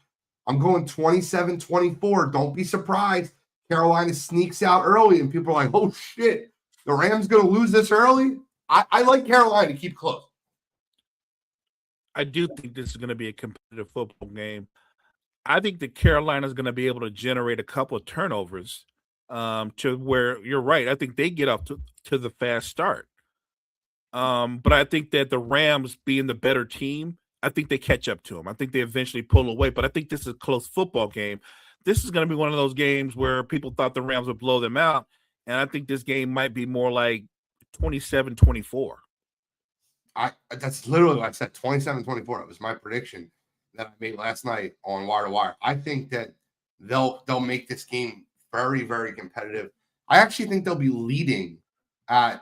I'm going 27-24. Don't be surprised. Carolina sneaks out early, and people are like, oh, shit, the Rams going to lose this early? I like Carolina to keep close. I do think this is going to be a competitive football game. I think that Carolina is going to be able to generate a couple of turnovers to where you're right. I think they get up to the fast start. But I think that the Rams being the better team, I think they catch up to them. I think they eventually pull away, but I think this is a close football game. This is going to be one of those games where people thought the Rams would blow them out, and I think this game might be more like 27-24. That's literally what I said, 27-24. It was my prediction that I made last night on Wire to Wire. I think that they'll make this game very, very competitive. I actually think they'll be leading I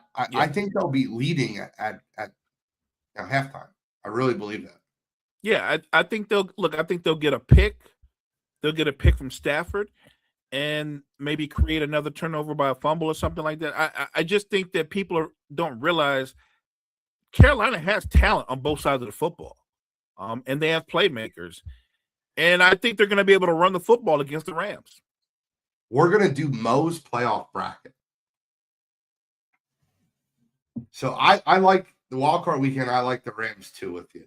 think they'll be leading at halftime. I really believe that. Yeah, I think they'll get a pick. They'll get a pick from Stafford and maybe create another turnover by a fumble or something like that. I just think that people don't realize Carolina has talent on both sides of the football, and they have playmakers. And I think they're going to be able to run the football against the Rams. We're going to do Mo's playoff bracket. So I like the wild card weekend. I like the Rams too with you.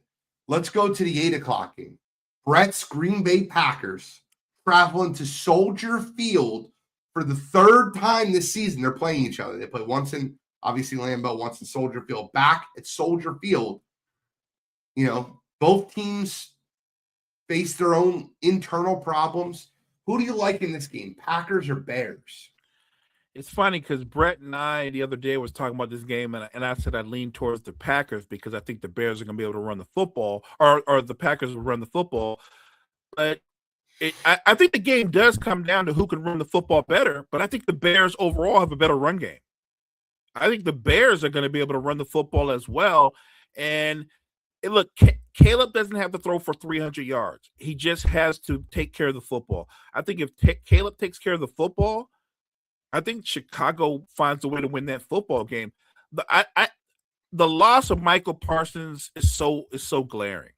Let's go to the 8 o'clock game. Brett's Green Bay Packers traveling to Soldier Field for the third time this season. They're playing each other. They play once in, obviously, Lambeau, once in Soldier Field. Back at Soldier Field, both teams face their own internal problems. Who do you like in this game, Packers or Bears? It's funny because Brett and I the other day was talking about this game, and I said I lean towards the Packers because I think the Bears are going to be able to run the football, or the Packers will run the football. But I think the game does come down to who can run the football better, but I think the Bears overall have a better run game. I think the Bears are going to be able to run the football as well. And look, Caleb doesn't have to throw for 300 yards. He just has to take care of the football. I think if Caleb takes care of the football, I think Chicago finds a way to win that football game. The loss of Michael Parsons is so glaring.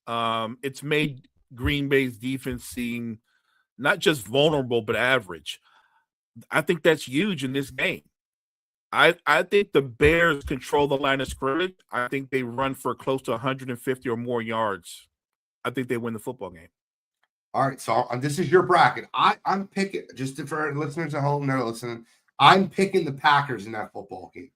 It's made Green Bay's defense seem not just vulnerable but average. I think that's huge in this game. I think the Bears control the line of scrimmage. I think they run for close to 150 or more yards. I think they win the football game. All right, so this is your bracket. I'm picking, just for our listeners at home that are listening, I'm picking the Packers in that football game.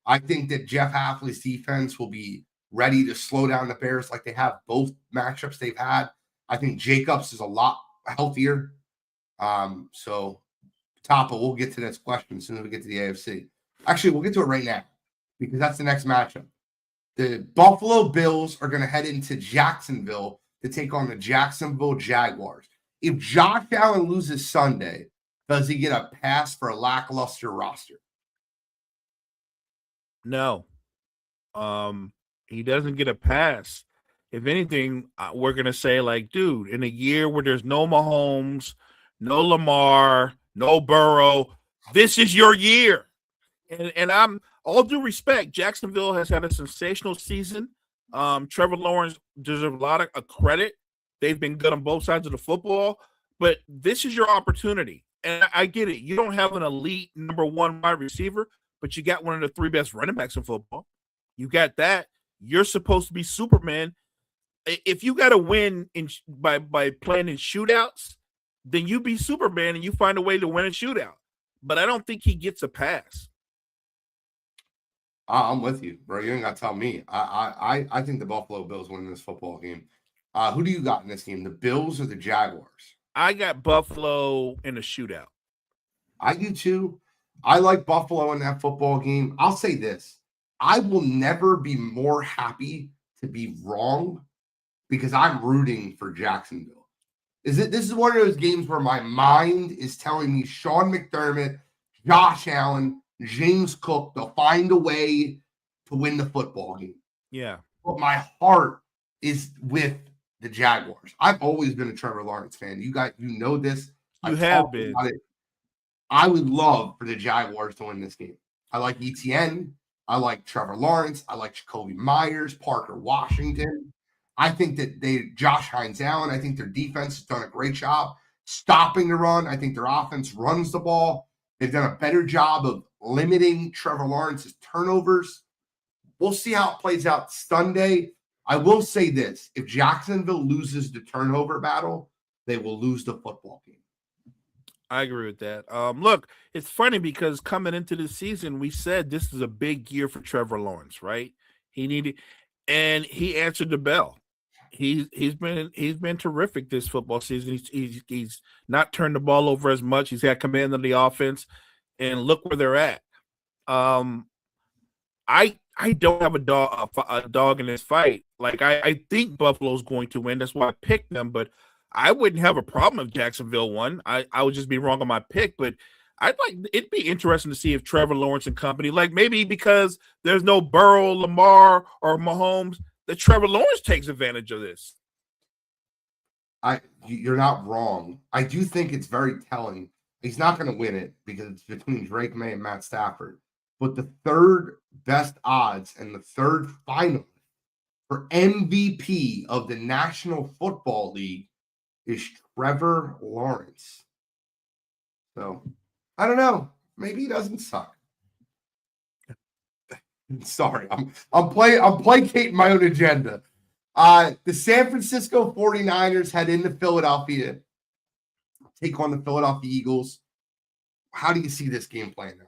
I think that Jeff Hafley's defense will be ready to slow down the Bears like they have both matchups they've had. I think Jacobs is a lot healthier. So, Tapa, we'll get to this question as soon as we get to the AFC. Actually, we'll get to it right now because that's the next matchup. The Buffalo Bills are going to head into Jacksonville to take on the Jacksonville Jaguars. If Josh Allen loses Sunday, does he get a pass for a lackluster roster? No. He doesn't get a pass. If anything, we're going to say, like, dude, in a year where there's no Mahomes, no Lamar, no Burrow, this is your year. And I'm, all due respect, Jacksonville has had a sensational season. Trevor Lawrence deserves a lot of credit. They've been good on both sides of the football, but this is your opportunity. And I get it. You don't have an elite number one wide receiver, but you got one of the three best running backs in football. You got that. You're supposed to be Superman. If you got to win by playing in shootouts, then you be Superman and you find a way to win a shootout. But I don't think he gets a pass. I'm with you, bro. You ain't got to tell me. I think the Buffalo Bills win this football game. Who do you got in this game, the Bills or the Jaguars? I got Buffalo in a shootout. I do too. I like Buffalo in that football game. I'll say this. I will never be more happy to be wrong because I'm rooting for Jacksonville. This is one of those games where my mind is telling me Sean McDermott, Josh Allen, James Cook, they'll find a way to win the football game. Yeah. But my heart is with the Jaguars. I've always been a Trevor Lawrence fan. You know this. You have been. I would love for the Jaguars to win this game. I like ETN. I like Trevor Lawrence. I like Jacoby Myers, Parker Washington. I think that Josh Hines Allen, I think their defense has done a great job stopping the run. I think their offense runs the ball. They've done a better job of limiting Trevor Lawrence's turnovers. We'll see how it plays out Sunday. I will say this. If Jacksonville loses the turnover battle, they will lose the football game. I agree with that. Look, it's funny because coming into the season, we said this is a big year for Trevor Lawrence, right? And he answered the bell. He's been terrific this football season. He's not turned the ball over as much. He's had command of the offense, and look where they're at. I don't have a dog in this fight. Like I think Buffalo's going to win. That's why I picked them. But I wouldn't have a problem if Jacksonville won. I would just be wrong on my pick. But it'd be interesting to see if Trevor Lawrence and company, like maybe because there's no Burrow, Lamar, or Mahomes, that Trevor Lawrence takes advantage of this. You're not wrong. I do think it's very telling. He's not going to win it because it's between Drake May and Matt Stafford. But the third best odds and the third final for MVP of the National Football League is Trevor Lawrence. So I don't know. Maybe he doesn't suck. Sorry, I'm placating my own agenda. The San Francisco 49ers head into Philadelphia, take on the Philadelphia Eagles. How do you see this game playing out?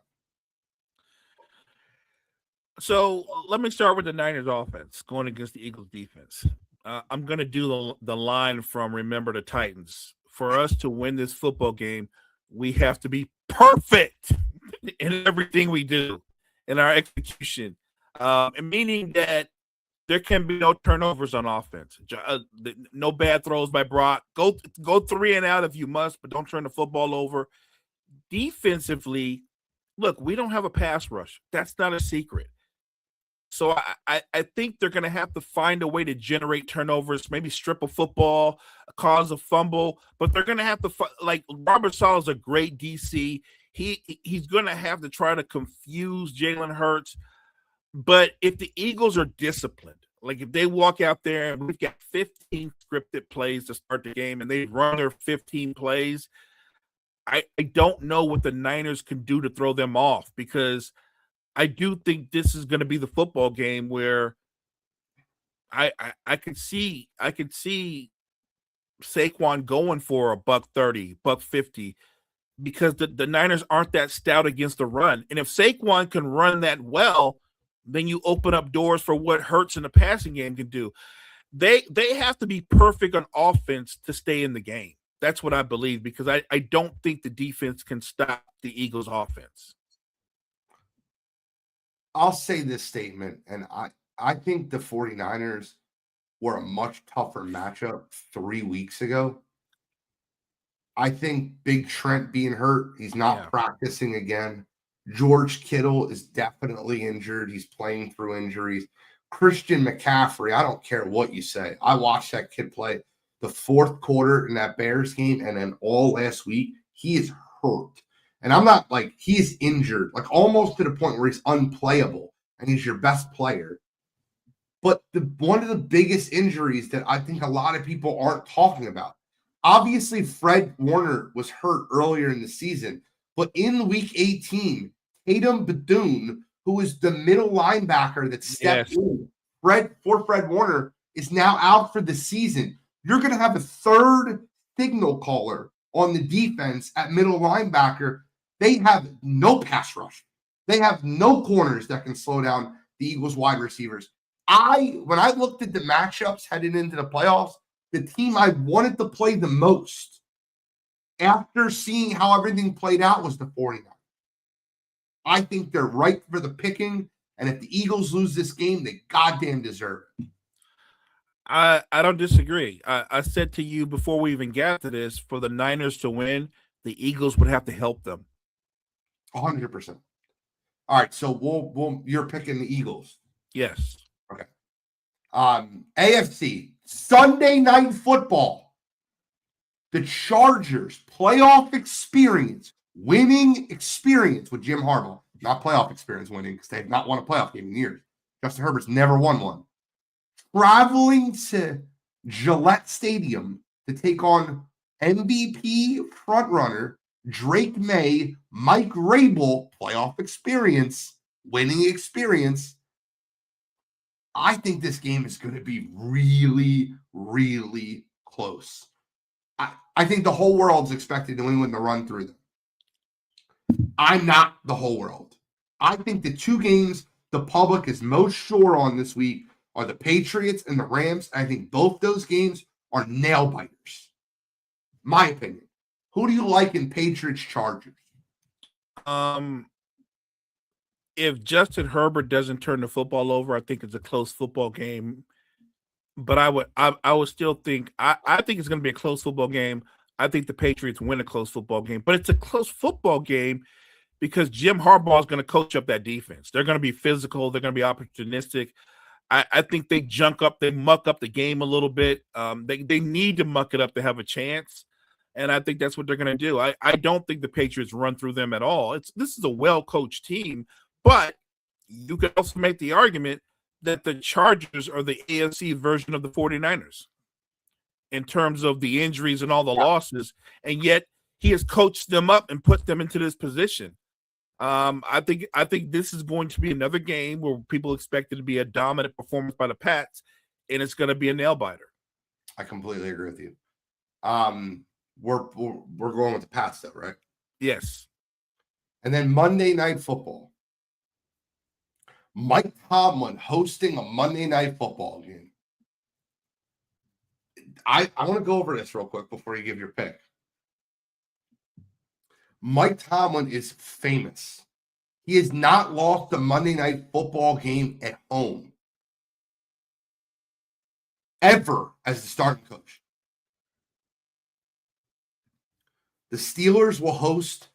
So let me start with the Niners offense going against the Eagles defense. I'm going to do the line from Remember the Titans. For us to win this football game, we have to be perfect in everything we do, in our execution, meaning that there can be no turnovers on offense. No bad throws by Brock. Go 3 and out if you must, but don't turn the football over. Defensively, look, we don't have a pass rush. That's not a secret. So I think they're going to have to find a way to generate turnovers, maybe strip a football, cause a fumble, but they're going to have to like Robert Saleh is a great DC. He's going to have to try to confuse Jalen Hurts. But if the Eagles are disciplined, like if they walk out there and we've got 15 scripted plays to start the game and they run their 15 plays, I don't know what the Niners can do to throw them off, because I do think this is going to be the football game where I could see Saquon going for $130, $150, because the Niners aren't that stout against the run. And if Saquon can run that well, then you open up doors for what Hurts in the passing game can do. They have to be perfect on offense to stay in the game. That's what I believe, because I don't think the defense can stop the Eagles' offense. I'll say this statement, and I think the 49ers were a much tougher matchup 3 weeks ago. I think Big Trent being hurt, he's not practicing again. George Kittle is definitely injured. He's playing through injuries. Christian McCaffrey, I don't care what you say. I watched that kid play the fourth quarter in that Bears game, and then all last week, he is hurt. And I'm not like he's injured, like almost to the point where he's unplayable and he's your best player. But one of the biggest injuries that I think a lot of people aren't talking about, obviously Fred Warner was hurt earlier in the season, but in week 18, Tatum Bethune, who is the middle linebacker that stepped in, Fred Warner, is now out for the season. You're going to have a third signal caller on the defense at middle linebacker. They have no pass rush. They have no corners that can slow down the Eagles wide receivers. When I looked at the matchups heading into the playoffs, the team I wanted to play the most after seeing how everything played out was the 49ers. I think they're ripe for the picking, and if the Eagles lose this game, they goddamn deserve it. I don't disagree. I said to you before we even got to this, for the Niners to win, the Eagles would have to help them. 100%. All right, so you're picking the Eagles. Yes. Okay. AFC Sunday Night Football. The Chargers playoff experience, winning experience with Jim Harbaugh, not playoff experience winning, because they have not won a playoff game in years. Justin Herbert's never won one. Traveling to Gillette Stadium to take on MVP frontrunner Drake May, Mike Rabel, playoff experience, winning experience. I think this game is going to be really, really close. I think the whole world's expecting New England to run through them. I'm not the whole world. I think the two games the public is most sure on this week are the Patriots and the Rams. I think both those games are nail biters. My opinion. Who do you like in Patriots Chargers? If Justin Herbert doesn't turn the football over, I think it's a close football game. But I would still think I think it's going to be a close football game. I think the Patriots win a close football game, but it's a close football game because Jim Harbaugh is going to coach up that defense. They're going to be physical. They're going to be opportunistic. I think they muck up the game a little bit. They need to muck it up to have a chance. And I think that's what they're going to do. I don't think the Patriots run through them at all. This is a well-coached team, but you could also make the argument that the Chargers are the AFC version of the 49ers in terms of the injuries and all the losses, and yet he has coached them up and put them into this position. I think this is going to be another game where people expect it to be a dominant performance by the Pats, and it's going to be a nail biter. I completely agree with you. We're going with the Pats though, right? Yes. And then Monday Night Football. Mike Tomlin hosting a Monday Night Football game. I want to go over this real quick before you give your pick. Mike Tomlin is famous. He has not lost a Monday Night Football game at home ever as the starting coach. The Steelers will host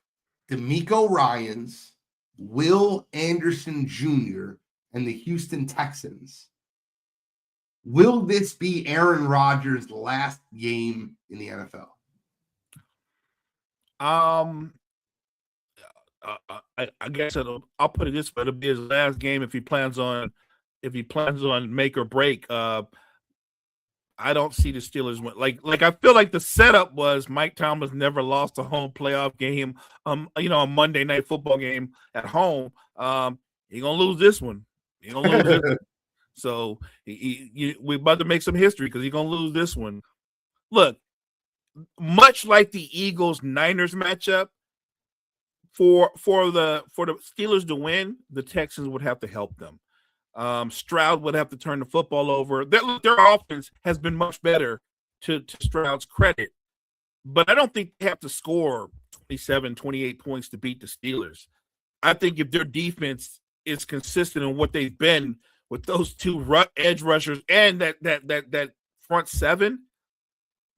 DeMeco Ryans, Will Anderson Jr., and the Houston Texans. Will this be Aaron Rodgers' last game in the NFL? I guess I'll put it this way: it'll be his last game if he plans on make or break. I don't see the Steelers win. Like I feel like the setup was Mike Tomlin's never lost a home playoff game. A Monday Night Football game at home. He's gonna lose this one. He's gonna lose this one. So we're about to make some history because he's gonna lose this one. Look, much like the Eagles-Niners matchup, for the Steelers to win, the Texans would have to help them. Stroud would have to turn the football over. Their offense has been much better to Stroud's credit, but I don't think they have to score 27, 28 points to beat the Steelers. I think if their defense is consistent in what they've been with those two edge rushers and that front seven,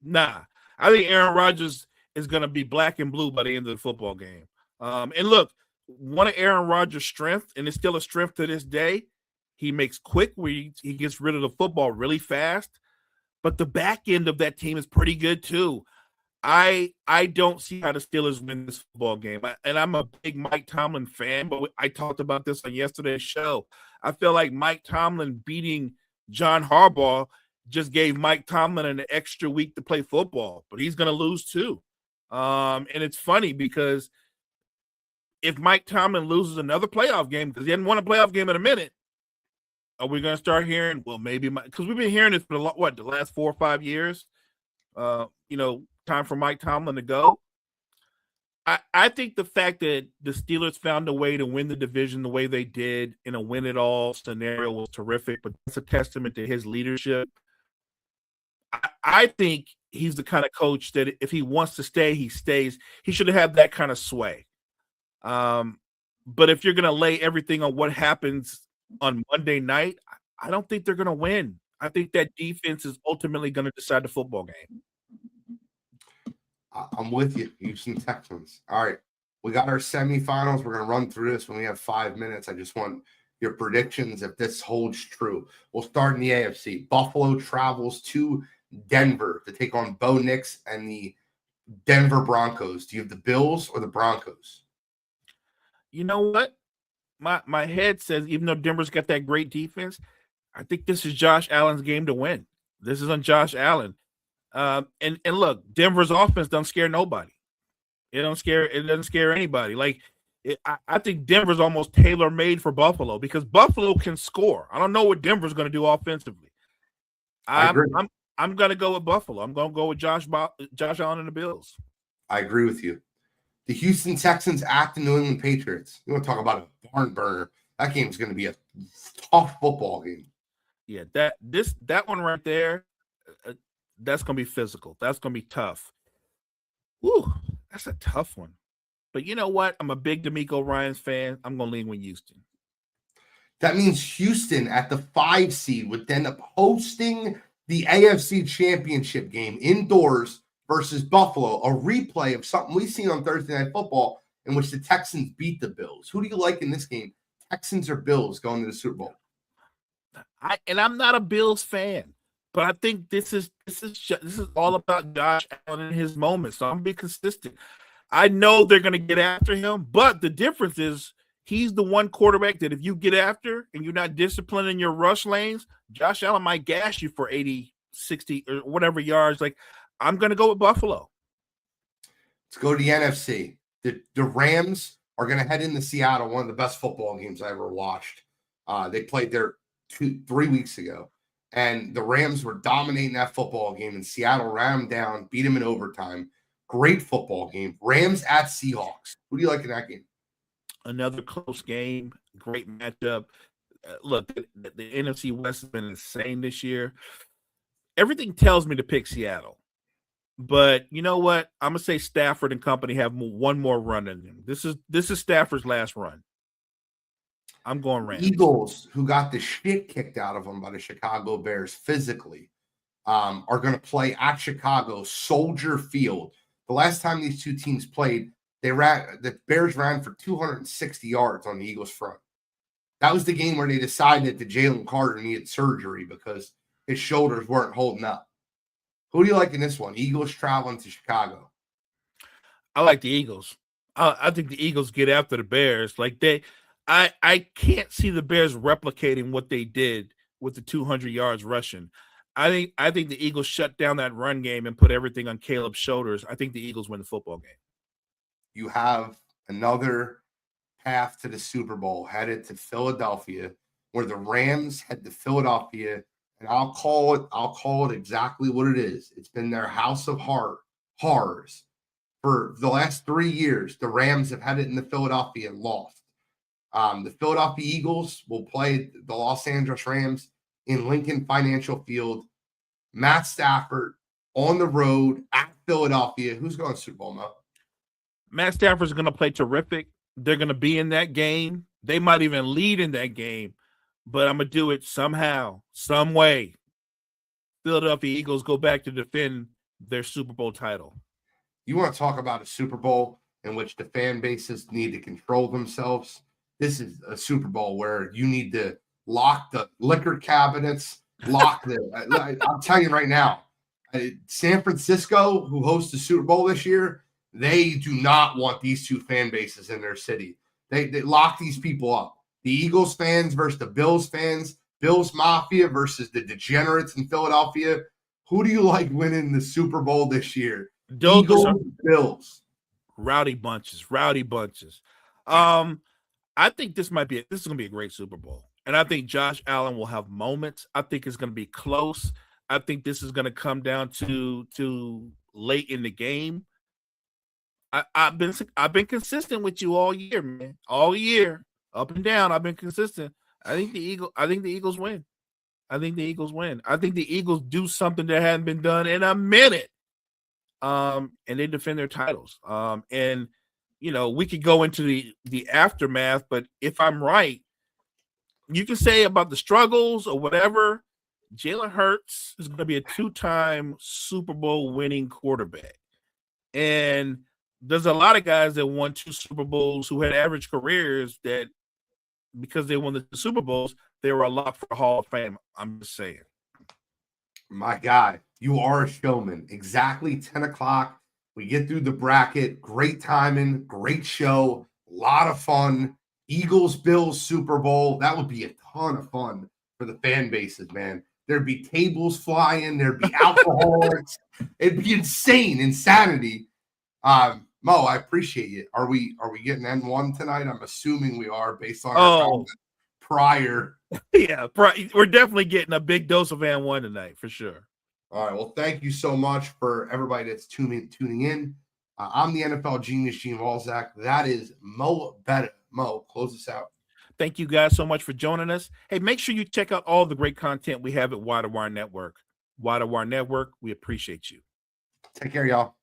nah. I think Aaron Rodgers is going to be black and blue by the end of the football game. And look, one of Aaron Rodgers' strengths, and it's still a strength to this day, he makes quick reads. He gets rid of the football really fast. But the back end of that team is pretty good too. I don't see how the Steelers win this football game. And I'm a big Mike Tomlin fan, but I talked about this on yesterday's show. I feel like Mike Tomlin beating John Harbaugh just gave Mike Tomlin an extra week to play football, but he's going to lose too. And it's funny because if Mike Tomlin loses another playoff game, because he hadn't won a playoff game in a minute, are we going to start hearing, well, maybe because we've been hearing this for the last 4 or 5 years? Time for Mike Tomlin to go. I think the fact that the Steelers found a way to win the division the way they did in a win-it-all scenario was terrific, but that's a testament to his leadership. I think he's the kind of coach that if he wants to stay, he stays. He should have that kind of sway. But if you're going to lay everything on what happens on Monday night, I don't think they're going to win. I think that defense is ultimately going to decide the football game. I'm with you, Houston Texans. All right, we got our semifinals. We're going to run through this when we have 5 minutes. I just want your predictions if this holds true. We'll start in the AFC. Buffalo travels to Denver to take on Bo Nix and the Denver Broncos. Do you have the Bills or the Broncos? You know what? My head says, even though Denver's got that great defense, I think this is Josh Allen's game to win. This is on Josh Allen. And look, Denver's offense doesn't scare nobody. It doesn't scare anybody. I think Denver's almost tailor-made for Buffalo because Buffalo can score. I don't know what Denver's going to do offensively. I'm going to go with Buffalo. I'm going to go with Josh Allen and the Bills. I agree with you. The Houston Texans at the New England Patriots. You want to talk about a barn burner? That game is going to be a tough football game. Yeah, that one right there, uh, that's gonna be physical. That's gonna be tough. Woo, that's a tough one. But you know what? I'm a big D'Amico Ryans fan. I'm gonna lean with Houston. That means Houston at the 5 seed would end up hosting the AFC Championship game indoors versus Buffalo, a replay of something we've seen on Thursday Night Football in which the Texans beat the Bills. Who do you like in this game? Texans or Bills going to the Super Bowl? I'm not a Bills fan, but I think this is all about Josh Allen in his moments. So I'm gonna be consistent. I know they're gonna get after him, but the difference is he's the one quarterback that if you get after and you're not disciplined in your rush lanes, Josh Allen might gash you for 80, 60, or whatever yards. Like, I'm gonna go with Buffalo. Let's go to the NFC. The Rams are going to head into Seattle, one of the best football games I ever watched. They played there 3 weeks ago, and the Rams were dominating that football game, and Seattle ran them down, beat them in overtime. Great football game. Rams at Seahawks. Who do you like in that game? Another close game, great matchup. Look, the NFC West has been insane this year. Everything tells me to pick Seattle. But you know what? I'm gonna say Stafford and company have one more run in them. This is Stafford's last run. I'm going Rams. Eagles, who got the shit kicked out of them by the Chicago Bears physically, are going to play at Chicago Soldier Field. The last time these two teams played, the Bears ran for 260 yards on the Eagles front. That was the game where they decided that Jalen Carter needed surgery because his shoulders weren't holding up. Who do you like in this one? Eagles traveling to Chicago. I like the Eagles. I think the Eagles get after the Bears. Like I can't see the Bears replicating what they did with the 200 yards rushing. I think the Eagles shut down that run game and put everything on Caleb's shoulders. I think the Eagles win the football game. You have another path to the Super Bowl headed to Philadelphia, where the Rams head to Philadelphia. And I'll call it exactly what it is. It's been their house of horrors. For the last 3 years, the Rams have headed into Philadelphia and lost. The Philadelphia Eagles will play the Los Angeles Rams in Lincoln Financial Field. Matt Stafford on the road at Philadelphia. Who's going to Super Bowl, Mo? Matt Stafford's going to play terrific. They're going to be in that game. They might even lead in that game. But I'm going to do it somehow, some way. Philadelphia Eagles go back to defend their Super Bowl title. You want to talk about a Super Bowl in which the fan bases need to control themselves? This is a Super Bowl where you need to lock the liquor cabinets, I'm telling you right now, San Francisco, who hosts the Super Bowl this year, they do not want these two fan bases in their city. They lock these people up. The Eagles fans versus the Bills fans, Bills Mafia versus the degenerates in Philadelphia. Who do you like winning the Super Bowl this year? Eagles, Bills. Rowdy bunches. I think this is going to be a great Super Bowl. And I think Josh Allen will have moments. I think it's going to be close. I think this is going to come down to late in the game. I've been consistent with you all year, man. All year. Up and down, I've been consistent. I think the Eagles win. I think the Eagles do something that hadn't been done in a minute. And they defend their titles. And you know, we could go into the aftermath, but if I'm right, you can say about the struggles or whatever, Jalen Hurts is going to be a 2-time Super Bowl winning quarterback. And there's a lot of guys that won 2 Super Bowls who had average careers that because they won the Super Bowls, they were a lot for Hall of Fame. I'm just saying. My guy, you are a showman. Exactly 10 o'clock. We get through the bracket. Great timing. Great show. A lot of fun. Eagles, Bills, Super Bowl. That would be a ton of fun for the fan bases, man. There'd be tables flying. There'd be alcoholics. It'd be insane. Insanity. Mo, I appreciate you. Are we getting N1 tonight? I'm assuming we are based on our prior. Yeah, we're definitely getting a big dose of N1 tonight for sure. All right. Well, thank you so much for everybody that's tuning in. I'm the NFL genius, Gene Walzak. That is Mo Betta. Mo, close us out. Thank you guys so much for joining us. Hey, make sure you check out all the great content we have at Wire to Wire Network. Wire to Wire Network, we appreciate you. Take care, y'all.